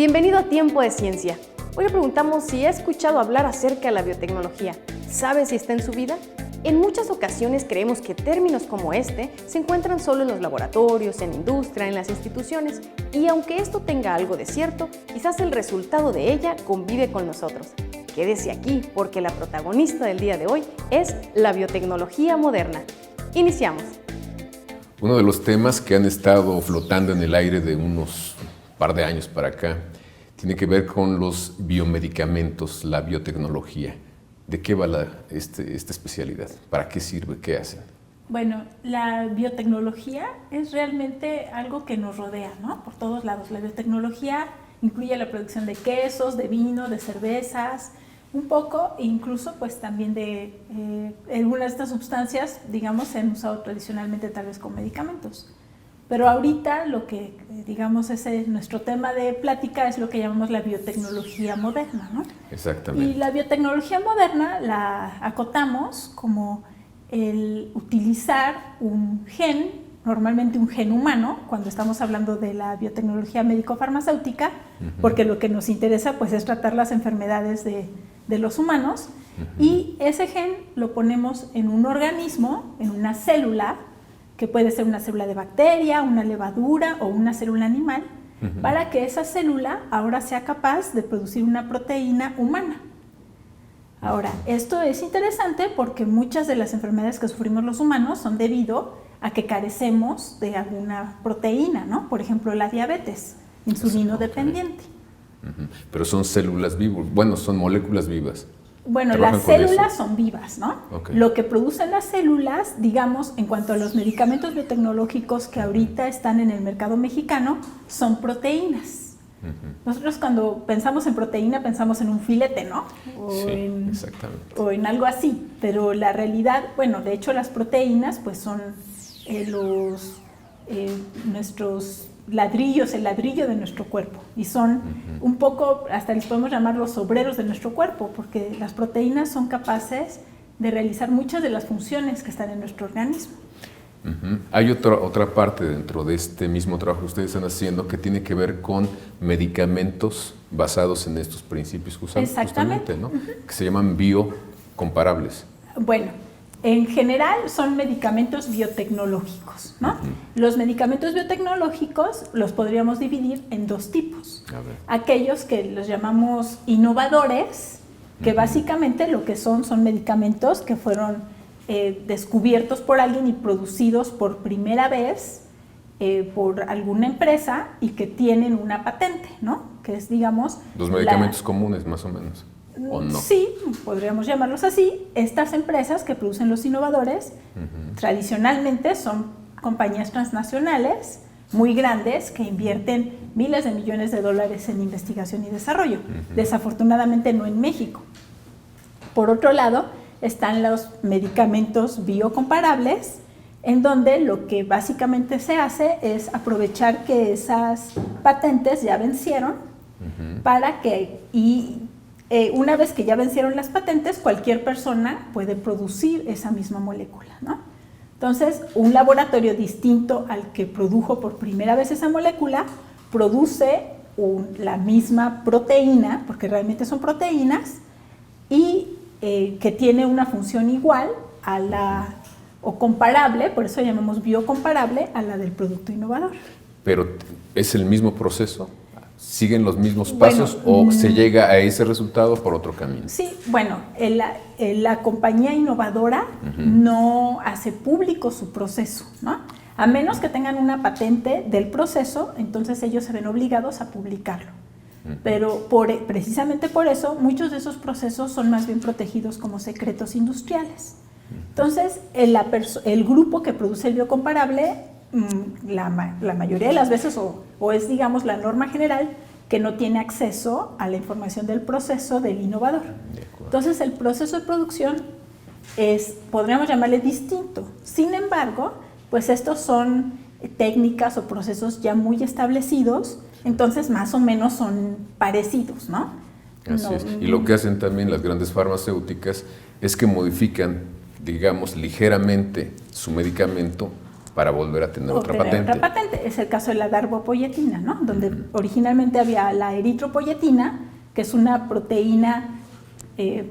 Bienvenido a Tiempo de Ciencia. Hoy le preguntamos si ha escuchado hablar acerca de la biotecnología. ¿Sabe si está en su vida? En muchas ocasiones creemos que términos como este se encuentran solo en los laboratorios, en la industria, en las instituciones, y aunque esto tenga algo de cierto, quizás el resultado de ella convive con nosotros. Quédese aquí porque la protagonista del día de hoy es la biotecnología moderna. Iniciamos. Uno de los temas que han estado flotando en el aire de unos par de años para acá tiene que ver con los biomedicamentos, la biotecnología. ¿De qué va esta especialidad? ¿Para qué sirve? ¿Qué hacen? Bueno, la biotecnología es realmente algo que nos rodea, ¿no? Por todos lados. La biotecnología incluye la producción de quesos, de vino, de cervezas, un poco, incluso pues también de algunas de estas sustancias, digamos, se han usado tradicionalmente tal vez con medicamentos. Pero ahorita lo que, digamos, nuestro tema de plática es lo que llamamos la biotecnología moderna, ¿no? Exactamente. Y la biotecnología moderna la acotamos como el utilizar un gen, normalmente un gen humano, cuando estamos hablando de la biotecnología médico-farmacéutica, porque lo que nos interesa pues es tratar las enfermedades de los humanos, y ese gen lo ponemos en un organismo, en una célula, que puede ser una célula de bacteria, una levadura o una célula animal, para que esa célula ahora sea capaz de producir una proteína humana. Ahora, esto es interesante porque muchas de las enfermedades que sufrimos los humanos son debido a que carecemos de alguna proteína, ¿no? Por ejemplo, la diabetes, insulino dependiente. Pero son células vivas, bueno, son moléculas vivas. Bueno, las células son vivas, ¿no? Okay. Lo que producen las células, digamos, en cuanto a los medicamentos biotecnológicos que ahorita están en el mercado mexicano, son proteínas. Nosotros cuando pensamos en proteína pensamos en un filete, ¿no? Exactamente. O en algo así, pero la realidad, bueno, de hecho las proteínas pues son nuestros ladrillos, el ladrillo de nuestro cuerpo, y son un poco, hasta les podemos llamar los obreros de nuestro cuerpo, porque las proteínas son capaces de realizar muchas de las funciones que están en nuestro organismo. Hay otra parte dentro de este mismo trabajo que ustedes están haciendo que tiene que ver con medicamentos basados en estos principios justamente, ¿no? Que se llaman biocomparables. Bueno, en general son medicamentos biotecnológicos, ¿no? Los medicamentos biotecnológicos los podríamos dividir en dos tipos. Aquellos que los llamamos innovadores, que básicamente lo que son medicamentos que fueron descubiertos por alguien y producidos por primera vez por alguna empresa y que tienen una patente, ¿no? Que es, digamos... Los medicamentos comunes, más o menos. ¿O no? Sí, podríamos llamarlos así. Estas empresas que producen los innovadores tradicionalmente son compañías transnacionales muy grandes que invierten miles de millones de dólares en investigación y desarrollo. Desafortunadamente no en México. Por otro lado, están los medicamentos biocomparables, en donde lo que básicamente se hace es aprovechar que esas patentes ya vencieron para que... una vez que ya vencieron las patentes, cualquier persona puede producir esa misma molécula, ¿no? Entonces, un laboratorio distinto al que produjo por primera vez esa molécula, produce la misma proteína, porque realmente son proteínas, y que tiene una función igual o comparable, por eso llamamos biocomparable, a la del producto innovador. ¿Pero es el mismo proceso? ¿Siguen los mismos pasos o se llega a ese resultado por otro camino? Sí, bueno, la compañía innovadora no hace público su proceso, ¿no? A menos que tengan una patente del proceso, entonces ellos se ven obligados a publicarlo. Pero precisamente por eso, muchos de esos procesos son más bien protegidos como secretos industriales. Entonces, el grupo que produce el biocomparable, la mayoría de las veces, o es, digamos, la norma general, que no tiene acceso a la información del proceso del innovador. Entonces, el proceso de producción podríamos llamarle distinto. Sin embargo, pues estos son técnicas o procesos ya muy establecidos, entonces más o menos son parecidos, ¿no? Así es. Y lo que hacen también las grandes farmacéuticas es que modifican, digamos, ligeramente su medicamento para volver a tener otra patente. Otra patente. Es el caso de la darbepoetina, ¿no? Donde originalmente había la eritropoyetina, que es una proteína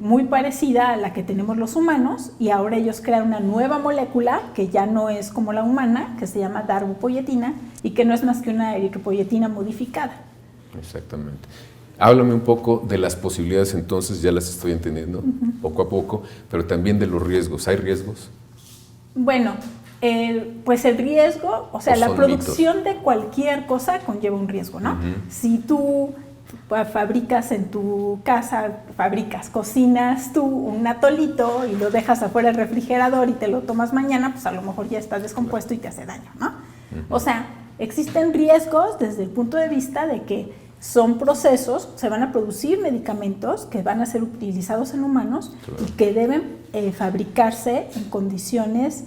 muy parecida a la que tenemos los humanos, y ahora ellos crean una nueva molécula que ya no es como la humana, que se llama darbepoetina, y que no es más que una eritropoyetina modificada. Exactamente. Háblame un poco de las posibilidades, entonces, ya las estoy entendiendo poco a poco, pero también de los riesgos. ¿Hay riesgos? Bueno, pues el riesgo, o sea, la producción de cualquier cosa conlleva un riesgo, ¿no? Si tú fabricas en tu casa, cocinas tú un atolito y lo dejas afuera del refrigerador y te lo tomas mañana, pues a lo mejor ya está descompuesto y te hace daño, ¿no? O sea, existen riesgos desde el punto de vista de que son procesos, se van a producir medicamentos que van a ser utilizados en humanos y que deben fabricarse en condiciones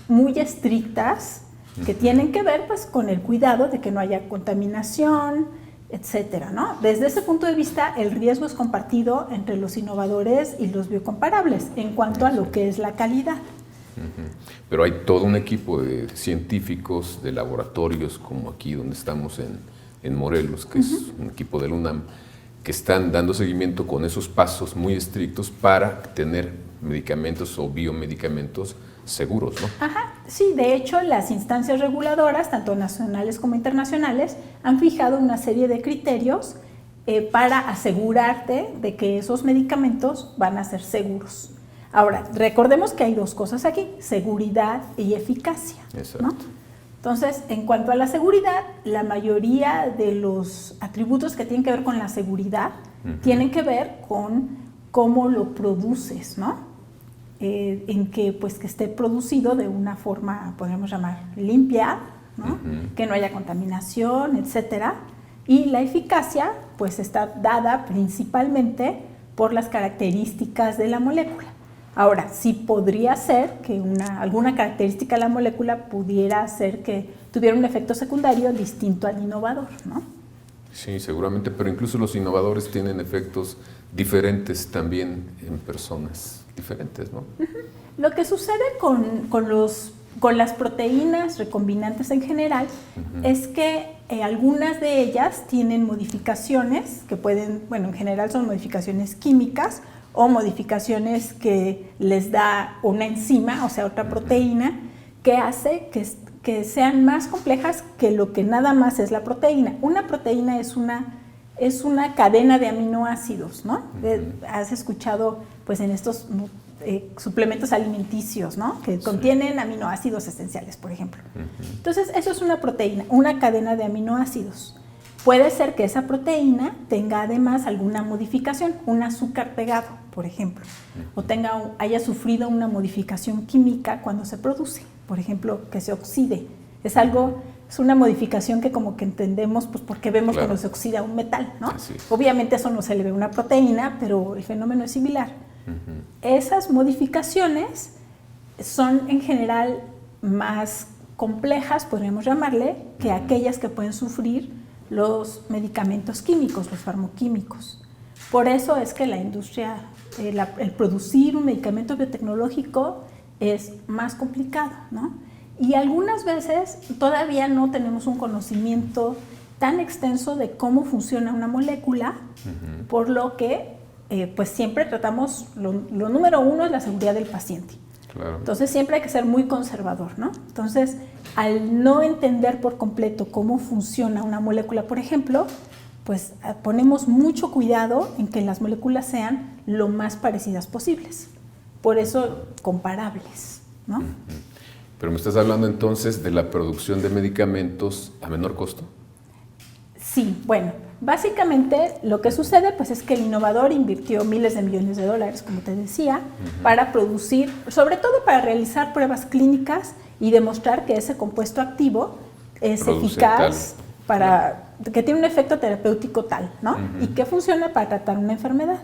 muy estrictas que tienen que ver pues con el cuidado de que no haya contaminación, etcétera, ¿no? Desde ese punto de vista, el riesgo es compartido entre los innovadores y los biocomparables en cuanto a lo que es la calidad. Pero hay todo un equipo de científicos, de laboratorios, como aquí donde estamos en Morelos, que es un equipo del UNAM, que están dando seguimiento con esos pasos muy estrictos para tener medicamentos o biomedicamentos seguros, ¿no? Ajá, sí, de hecho las instancias reguladoras, tanto nacionales como internacionales, han fijado una serie de criterios para asegurarte de que esos medicamentos van a ser seguros. Ahora, recordemos que hay dos cosas aquí, seguridad y eficacia, ¿no? Entonces, en cuanto a la seguridad, la mayoría de los atributos que tienen que ver con la seguridad tienen que ver con cómo lo produces, ¿no? En que, pues, que esté producido de una forma, podríamos llamar, limpia, ¿no? Que no haya contaminación, etcétera. Y la eficacia, pues, está dada principalmente por las características de la molécula. Ahora, sí podría ser que alguna característica de la molécula pudiera hacer que tuviera un efecto secundario distinto al innovador, ¿no? Sí, seguramente, pero incluso los innovadores tienen efectos diferentes también en personas diferentes, ¿no? Lo que sucede con las proteínas recombinantes en general es que algunas de ellas tienen modificaciones que pueden, bueno, en general son modificaciones químicas o modificaciones que les da una enzima, o sea, otra proteína, que hace que sean más complejas que lo que nada más es la proteína. Una proteína es una cadena de aminoácidos, ¿no? Has escuchado, pues, en estos suplementos alimenticios, ¿no? Que contienen aminoácidos esenciales, por ejemplo. Entonces, eso es una proteína, una cadena de aminoácidos. Puede ser que esa proteína tenga además alguna modificación, un azúcar pegado, por ejemplo, o haya sufrido una modificación química cuando se produce, por ejemplo, que se oxide. Es una modificación que como que entendemos, pues, porque vemos cuando se oxida un metal, ¿no? Obviamente eso no se le ve a una proteína, pero el fenómeno es similar. Esas modificaciones son en general más complejas, podríamos llamarle, que aquellas que pueden sufrir los medicamentos químicos, los farmoquímicos. Por eso es que la industria, el producir un medicamento biotecnológico es más complicado, ¿no? Y algunas veces todavía no tenemos un conocimiento tan extenso de cómo funciona una molécula, por lo que pues siempre tratamos, lo número uno es la seguridad del paciente. Claro. Entonces siempre hay que ser muy conservador, ¿no? Entonces, al no entender por completo cómo funciona una molécula, por ejemplo, pues ponemos mucho cuidado en que las moléculas sean lo más parecidas posibles. Por eso, comparables, ¿no? Pero me estás hablando entonces de la producción de medicamentos a menor costo. Sí, bueno, básicamente lo que sucede pues es que el innovador invirtió miles de millones de dólares, como te decía, para producir, sobre todo para realizar pruebas clínicas y demostrar que ese compuesto activo es eficaz, que tiene un efecto terapéutico tal, ¿no? Y que funciona para tratar una enfermedad.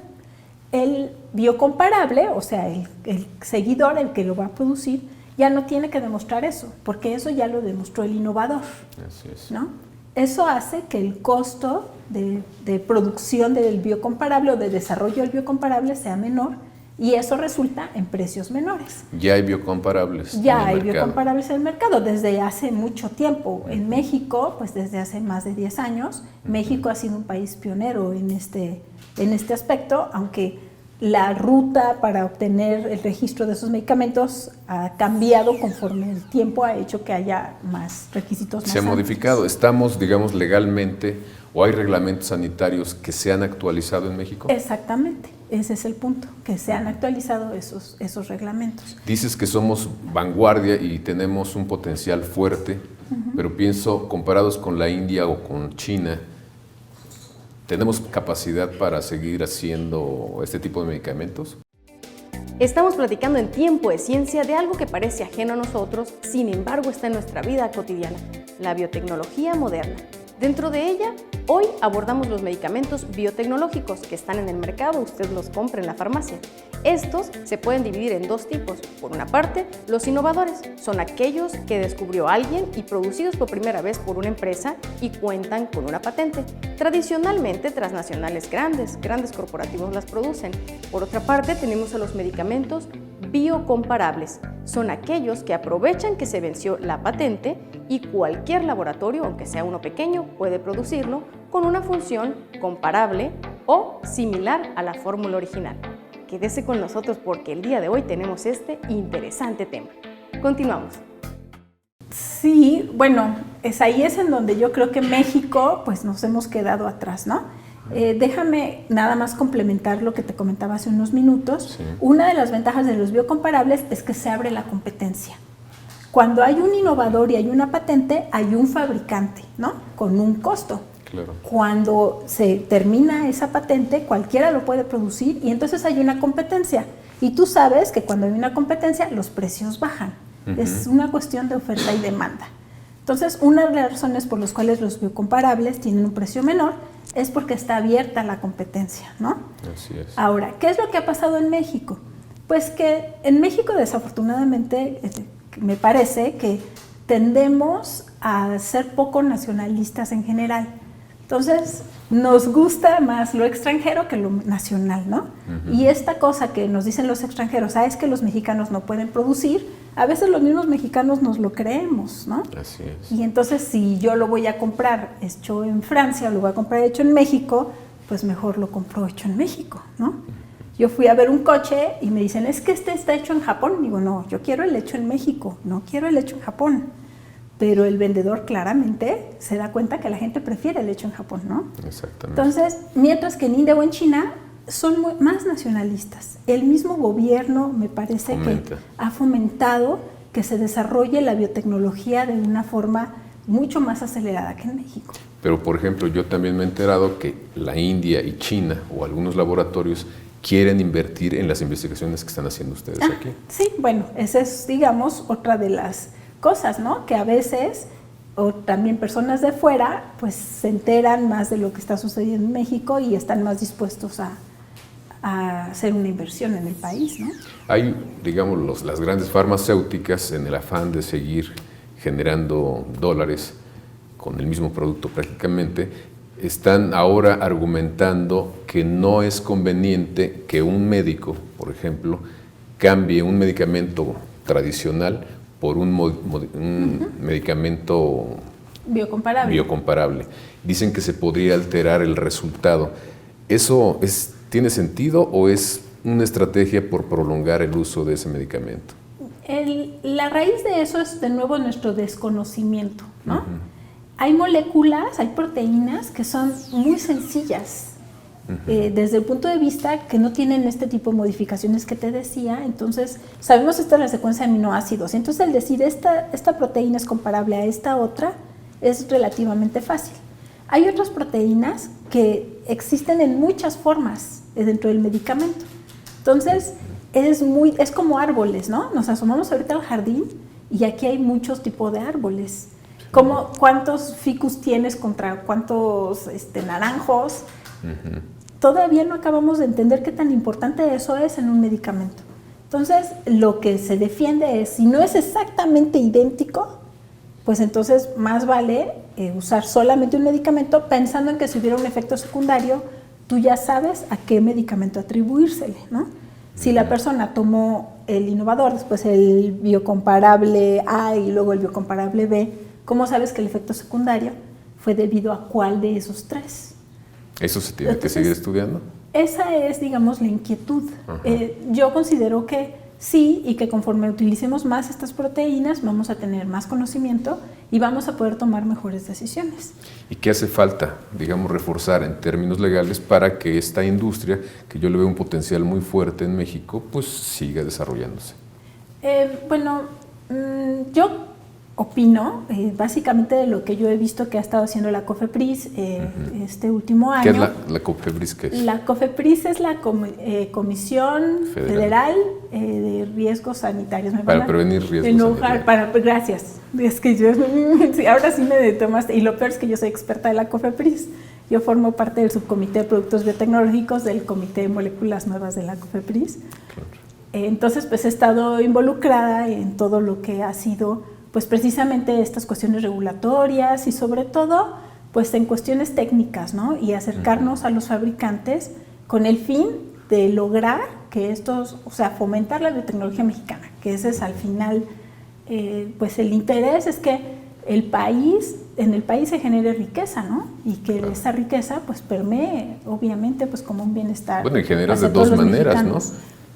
El biocomparable, o sea, el seguidor, el que lo va a producir, ya no tiene que demostrar eso, porque eso ya lo demostró el innovador. Así es. ¿No? Eso hace que el costo de producción del biocomparable o de desarrollo del biocomparable sea menor Y eso resulta en precios menores. Ya hay biocomparables. Ya hay biocomparables en el mercado desde hace mucho tiempo. En México, pues desde hace más de 10 años, México ha sido un país pionero en este aspecto, aunque la ruta para obtener el registro de esos medicamentos ha cambiado conforme el tiempo ha hecho que haya más requisitos. Se ha modificado. ¿Estamos, digamos, legalmente o hay reglamentos sanitarios que se han actualizado en México? Exactamente. Ese es el punto, que se han actualizado esos reglamentos. Dices que somos vanguardia y tenemos un potencial fuerte, pero pienso, comparados con la India o con China, ¿tenemos capacidad para seguir haciendo este tipo de medicamentos? Estamos platicando en Tiempo de Ciencia de algo que parece ajeno a nosotros, sin embargo está en nuestra vida cotidiana, la biotecnología moderna. Dentro de ella, hoy abordamos los medicamentos biotecnológicos que están en el mercado, usted los compra en la farmacia. Estos se pueden dividir en dos tipos. Por una parte, los innovadores son aquellos que descubrió alguien y producidos por primera vez por una empresa y cuentan con una patente. Tradicionalmente, transnacionales grandes corporativos las producen. Por otra parte, tenemos a los medicamentos biocomparables. Son aquellos que aprovechan que se venció la patente y cualquier laboratorio, aunque sea uno pequeño, puede producirlo con una función comparable o similar a la fórmula original. Quédese con nosotros porque el día de hoy tenemos este interesante tema. Continuamos. Sí, bueno, ahí es en donde yo creo que México pues nos hemos quedado atrás, ¿no? Déjame nada más complementar lo que te comentaba hace unos minutos. Sí. Una de las ventajas de los biocomparables es que se abre la competencia. Cuando hay un innovador y hay una patente, hay un fabricante, ¿no? Con un costo. Claro. Cuando se termina esa patente, cualquiera lo puede producir y entonces hay una competencia. Y tú sabes que cuando hay una competencia, los precios bajan. Es una cuestión de oferta y demanda. Entonces, una de las razones por las cuales los biocomparables tienen un precio menor es porque está abierta la competencia, ¿no? Así es. Ahora, ¿qué es lo que ha pasado en México? Pues que en México, desafortunadamente, me parece que tendemos a ser poco nacionalistas en general. Entonces, nos gusta más lo extranjero que lo nacional, ¿no? Y esta cosa que nos dicen los extranjeros, es que los mexicanos no pueden producir, a veces los mismos mexicanos nos lo creemos, ¿no? Así es. Y entonces, si yo lo voy a comprar hecho en Francia o lo voy a comprar hecho en México, pues mejor lo compro hecho en México, ¿no? Yo fui a ver un coche y me dicen, es que este está hecho en Japón. Digo, no, yo quiero el hecho en México, no quiero el hecho en Japón. Pero el vendedor claramente se da cuenta que la gente prefiere el hecho en Japón, ¿no? Exactamente. Entonces, mientras que en India o en China son más nacionalistas. El mismo gobierno me parece que ha fomentado que se desarrolle la biotecnología de una forma mucho más acelerada que en México. Pero, por ejemplo, yo también me he enterado que la India y China o algunos laboratorios quieren invertir en las investigaciones que están haciendo ustedes aquí. Sí, bueno, esa es, digamos, otra de las cosas, ¿no? Que a veces, o también personas de fuera, pues se enteran más de lo que está sucediendo en México y están más dispuestos a hacer una inversión en el país, ¿no? Hay, digamos, las grandes farmacéuticas en el afán de seguir generando dólares con el mismo producto prácticamente, están ahora argumentando que no es conveniente que un médico, por ejemplo, cambie un medicamento tradicional por un medicamento biocomparable. Dicen que se podría alterar el resultado. ¿Eso tiene sentido o es una estrategia por prolongar el uso de ese medicamento? La raíz de eso es de nuevo nuestro desconocimiento, ¿no? Hay moléculas, hay proteínas que son muy sencillas desde el punto de vista que no tienen este tipo de modificaciones que te decía. Entonces, sabemos esta es la secuencia de aminoácidos. Entonces, el decir esta proteína es comparable a esta otra es relativamente fácil. Hay otras proteínas que existen en muchas formas dentro del medicamento. Entonces, es como árboles, ¿no? Nos asomamos ahorita al jardín y aquí hay muchos tipos de árboles. Como cuántos ficus tienes contra cuántos naranjos. Todavía no acabamos de entender qué tan importante eso es en un medicamento. Entonces, lo que se defiende es, si no es exactamente idéntico, pues entonces más vale usar solamente un medicamento pensando en que si hubiera un efecto secundario, tú ya sabes a qué medicamento atribuírsele, ¿no? Si la persona tomó el innovador, después el biocomparable A y luego el biocomparable B, ¿cómo sabes que el efecto secundario fue debido a cuál de esos tres? ¿Eso se tiene que seguir estudiando? Esa es, digamos, la inquietud. Yo considero que sí, y que conforme utilicemos más estas proteínas vamos a tener más conocimiento y vamos a poder tomar mejores decisiones. ¿Y qué hace falta, digamos, reforzar en términos legales para que esta industria, que yo le veo un potencial muy fuerte en México, pues siga desarrollándose? Yo opino, básicamente de lo que yo he visto que ha estado haciendo la COFEPRIS este último año. ¿Qué es la COFEPRIS? ¿Qué es? La COFEPRIS es la Comisión Federal de Riesgos Sanitarios. Para prevenir riesgos sanitarios. Gracias. Es que yo, ahora sí me tomaste, y lo peor es que yo soy experta de la COFEPRIS. Yo formo parte del subcomité de productos biotecnológicos del Comité de Moléculas Nuevas de la COFEPRIS. Claro. Entonces, pues he estado involucrada en todo lo que ha sido pues precisamente estas cuestiones regulatorias y sobre todo pues en cuestiones técnicas, ¿no? Y acercarnos a los fabricantes con el fin de lograr que estos, o sea, fomentar la biotecnología mexicana, que ese es al final, pues el interés es que en el país se genere riqueza, ¿no? Y que esa riqueza pues permee, obviamente, pues como un bienestar. Bueno, y generas de dos maneras, ¿no?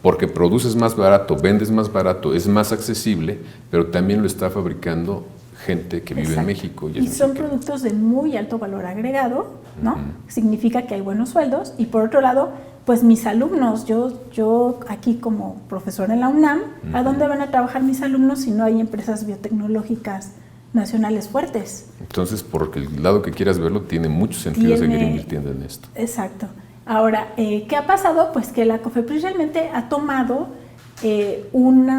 Porque produces más barato, vendes más barato, es más accesible, pero también lo está fabricando gente que vive en México. Y son productos de muy alto valor agregado, ¿no? Significa que hay buenos sueldos. Y por otro lado, pues mis alumnos, yo aquí como profesora en la UNAM, ¿a dónde van a trabajar mis alumnos si no hay empresas biotecnológicas nacionales fuertes? Entonces, porque el lado que quieras verlo, tiene mucho sentido seguir invirtiendo en esto. Exacto. Ahora, ¿qué ha pasado? Pues que la COFEPRIS realmente ha tomado un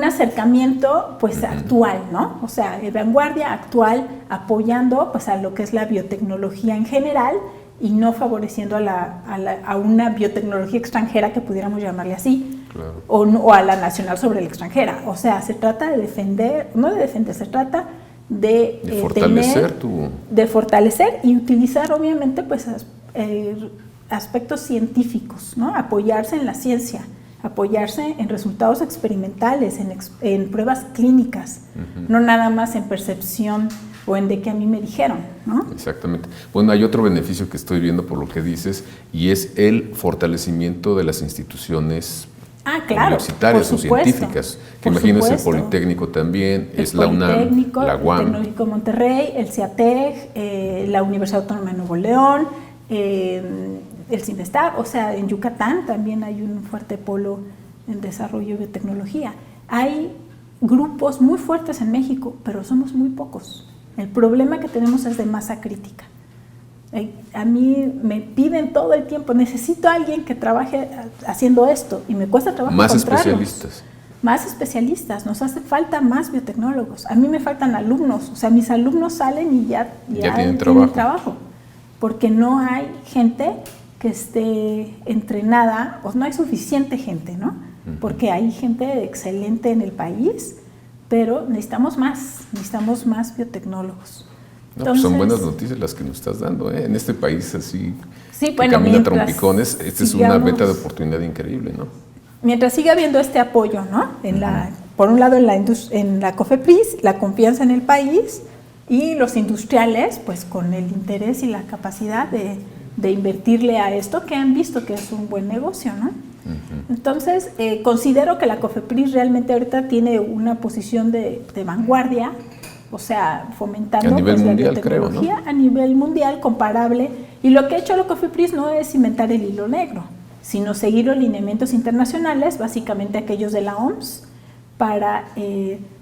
acercamiento pues actual, ¿no? O sea, de vanguardia actual, apoyando pues a lo que es la biotecnología en general y no favoreciendo a una biotecnología extranjera que pudiéramos llamarle así, claro. o a la nacional sobre la extranjera. O sea, se trata de defender, no de defender, se trata de fortalecer y utilizar obviamente pues aspectos científicos, ¿no? Apoyarse en la ciencia, apoyarse en resultados experimentales, en pruebas clínicas, no nada más en percepción o en de que a mí me dijeron, ¿no? Exactamente. Bueno, hay otro beneficio que estoy viendo por lo que dices y es el fortalecimiento de las instituciones universitarias o científicas, que imagino es el Politécnico también, es la UNAM, la UAM. El Tecnológico de Monterrey, el CIATEC, la Universidad Autónoma de Nuevo León, el CINESTAB, o sea, en Yucatán también hay un fuerte polo en desarrollo de biotecnología. Hay grupos muy fuertes en México, pero somos muy pocos. El problema que tenemos es de masa crítica. A mí me piden todo el tiempo, necesito a alguien que trabaje haciendo esto y me cuesta trabajo especialistas. Más especialistas, nos hace falta más biotecnólogos. A mí me faltan alumnos, o sea, mis alumnos salen y ya tienen trabajo. Porque no hay gente que esté entrenada, o no hay suficiente gente, ¿no? Porque hay gente excelente en el país, pero necesitamos más biotecnólogos. No, entonces, pues son buenas noticias las que nos estás dando, ¿eh? En este país así, camina a trompicones, esta es una beta de oportunidad increíble, ¿no? Mientras siga habiendo este apoyo, ¿no? Por un lado en la COFEPRIS, la confianza en el país, y los industriales, pues con el interés y la capacidad de invertirle a esto, que han visto que es un buen negocio, ¿no? Entonces, considero que la COFEPRIS realmente ahorita tiene una posición de vanguardia, o sea, fomentando a nivel mundial, la biotecnología, creo, ¿no? A nivel mundial, comparable. Y lo que ha hecho la COFEPRIS no es inventar el hilo negro, sino seguir los lineamientos internacionales, básicamente aquellos de la OMS, para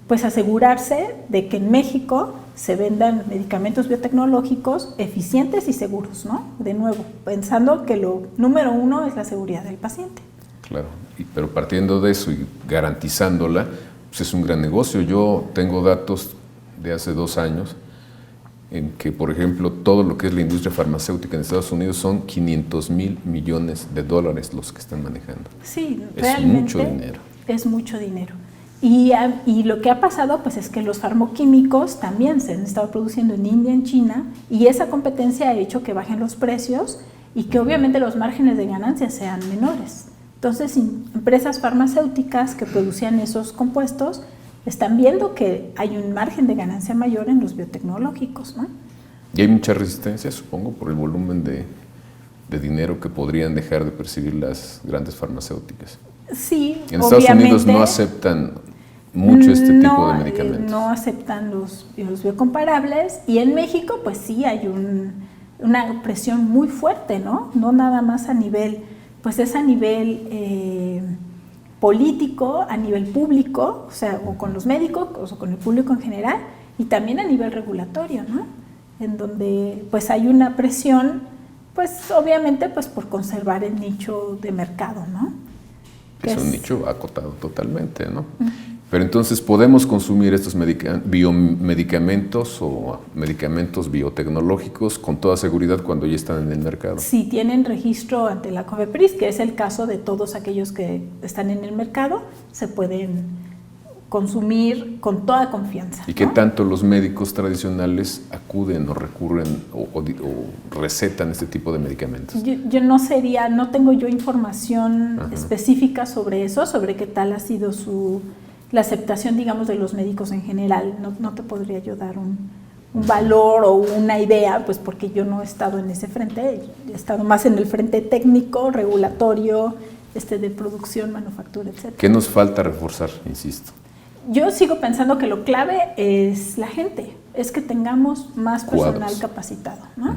pues asegurarse de que en México se vendan medicamentos biotecnológicos eficientes y seguros, ¿no? De nuevo, pensando que lo número uno es la seguridad del paciente. Claro, pero partiendo de eso y garantizándola, pues es un gran negocio. Yo tengo datos de hace 2 años en que, por ejemplo, todo lo que es la industria farmacéutica en Estados Unidos son $500,000 millones los que están manejando. Sí, es realmente mucho dinero. Es mucho dinero. Y lo que ha pasado pues es que los farmoquímicos también se han estado produciendo en India, en China, y esa competencia ha hecho que bajen los precios y que obviamente los márgenes de ganancia sean menores. Entonces, empresas farmacéuticas que producían esos compuestos están viendo que hay un margen de ganancia mayor en los biotecnológicos, ¿no? Y hay mucha resistencia, supongo, por el volumen de dinero que podrían dejar de percibir las grandes farmacéuticas. Sí, en Estados Unidos no aceptan mucho este tipo de medicamentos. No aceptan los biocomparables, y en México pues sí hay una presión muy fuerte, ¿no? No nada más a nivel, pues es a nivel político, a nivel público, o sea, o con los médicos o con el público en general, y también a nivel regulatorio, ¿no? En donde pues hay una presión, pues obviamente pues por conservar el nicho de mercado, ¿no? Es un nicho acotado totalmente, ¿no? Pero entonces, ¿podemos consumir estos biomedicamentos o medicamentos biotecnológicos con toda seguridad cuando ya están en el mercado? Si tienen registro ante la COFEPRIS, que es el caso de todos aquellos que están en el mercado, se pueden consumir con toda confianza. ¿Y qué tanto los médicos tradicionales acuden o recurren o recetan este tipo de medicamentos? Yo no tengo yo información específica sobre eso, sobre qué tal ha sido la aceptación, digamos, de los médicos en general. No te podría yo dar un valor o una idea, pues porque yo no he estado en ese frente, he estado más en el frente técnico, regulatorio, de producción, manufactura, etc. ¿Qué nos falta reforzar, insisto? Yo sigo pensando que lo clave es la gente, es que tengamos más personal capacitado, ¿no?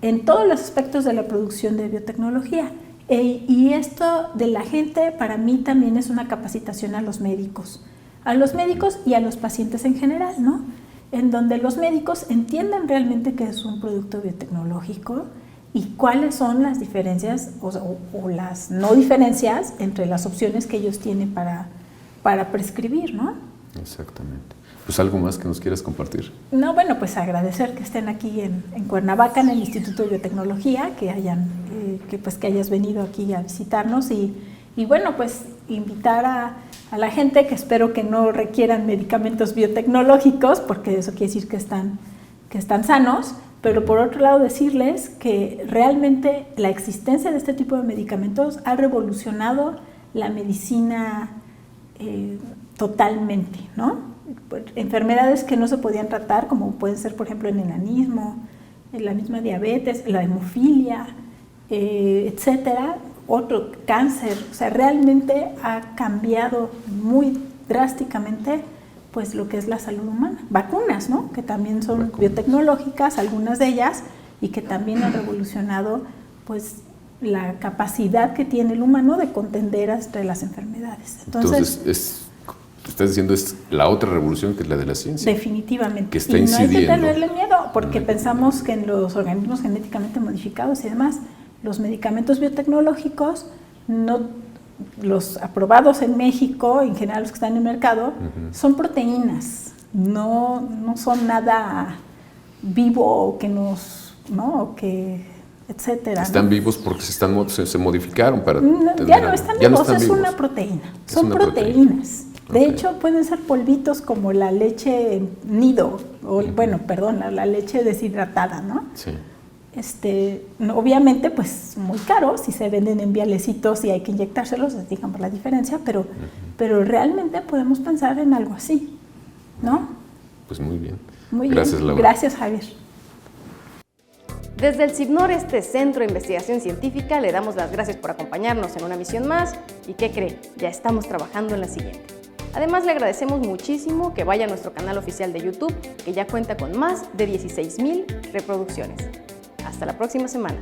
En todos los aspectos de la producción de biotecnología. Y esto de la gente para mí también es una capacitación a los médicos y a los pacientes en general, ¿no? En donde los médicos entiendan realmente qué es un producto biotecnológico y cuáles son las diferencias o las no diferencias entre las opciones que ellos tienen para prescribir, ¿no? Exactamente. Pues algo más que nos quieras compartir. No, bueno, pues agradecer que estén aquí en Cuernavaca, en el Instituto de Biotecnología, que hayas venido aquí a visitarnos y bueno, pues invitar a la gente, que espero que no requieran medicamentos biotecnológicos, porque eso quiere decir que están sanos, pero por otro lado decirles que realmente la existencia de este tipo de medicamentos ha revolucionado la medicina totalmente, ¿no? Enfermedades que no se podían tratar, como pueden ser, por ejemplo, el enanismo, la misma diabetes, la hemofilia, etcétera, otro cáncer. O sea, realmente ha cambiado muy drásticamente pues lo que es la salud humana. Vacunas, ¿no? Que también son biotecnológicas, algunas de ellas, y que también han revolucionado pues la capacidad que tiene el humano de contender hasta las enfermedades. Entonces estás diciendo es la otra revolución, que es la de la ciencia. Definitivamente. Que está incidiendo. Y no hay que tenerle miedo, porque pensamos que en los organismos genéticamente modificados y demás, los medicamentos biotecnológicos, no, los aprobados en México, en general los que están en el mercado, son proteínas, no son nada vivo que ¿no? Que etcétera. Están vivos porque se modificaron para ya no están vivos, es una proteína. Son proteínas. De hecho, pueden ser polvitos como la leche nido, o la leche deshidratada, ¿no? Sí. Obviamente, pues muy caros, si se venden en vialecitos y hay que inyectárselos, digamos la diferencia, pero realmente podemos pensar en algo así, ¿no? Pues muy bien. Gracias, Laura. Gracias, Javier. Desde el CIBNOR, Centro de Investigación Científica, le damos las gracias por acompañarnos en una misión más. ¿Y qué cree? Ya estamos trabajando en la siguiente. Además, le agradecemos muchísimo que vaya a nuestro canal oficial de YouTube, que ya cuenta con más de 16,000 reproducciones. Hasta la próxima semana.